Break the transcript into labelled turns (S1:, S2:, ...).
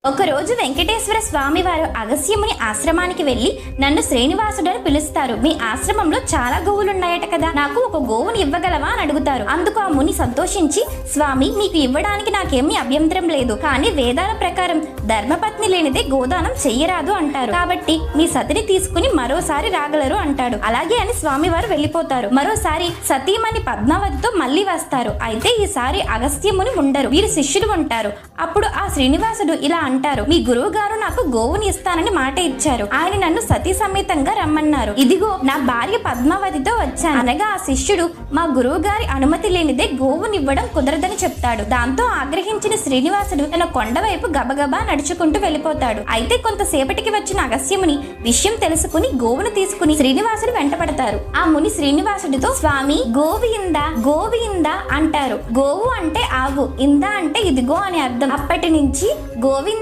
S1: ఒకరోజు వెంకటేశ్వర స్వామి వారు అగస్త్యముని ఆశ్రమానికి వెళ్లి నన్ను శ్రీనివాసుడు అని పిలుస్తారు. మీ ఆశ్రమంలో చాలా గోవులున్నాయట కదా, నాకు ఒక గోవుని ఇవ్వగలవా అని అడుగుతారు. అందుకు ఆ ముని సంతోషించి, స్వామి మీకు ఇవ్వడానికి నాకేమీ అభ్యంతరం లేదు, కానీ వేదాల ప్రకారం ధర్మపత్ని లేనిదే గోదానం చెయ్యరాదు అంటారు. కాబట్టి మీ సతిని తీసుకుని మరోసారి రాగలరు అంటాడు. అలాగే అని స్వామివారు వెళ్లిపోతారు. మరోసారి సతీమణి పద్మావతితో మళ్లీ వస్తారు. అయితే ఈసారి అగస్త్యముని ఉండరు, వీరు శిష్యులు ఉంటారు. అప్పుడు ఆ శ్రీనివాసుడు ఇలా అంటారు, మీ గురువు గారు నాకు గోవుని ఇస్తానని మాట ఇచ్చారు. ఆయన నన్ను సతీ సమేతంగా రమ్మన్నారు. ఇదిగో నా భార్య పద్మావతితో వచ్చాను అనగా ఆ శిష్యుడు, మా గురువు గారి అనుమతి లేనిదే గోవునివ్వడం కుదరదని చెప్తాడు. దాంతో ఆగ్రహించిన శ్రీనివాసుడు తన కొండ వైపు గబగబా నడుచుకుంటూ వెళ్ళిపోతాడు. అయితే కొంతసేపటికి వచ్చిన అగస్త్యముని విషయం తెలుసుకుని గోవును తీసుకుని శ్రీనివాసుడు వెంటపడతారు. ఆ ముని శ్రీనివాసుడితో, స్వామి గోవు ఇందా గోవు ఇందా అంటారు. గోవు అంటే ఆవు, ఇందా అంటే ఇదిగో అని అర్థం. అప్పటి నుంచి గోవింద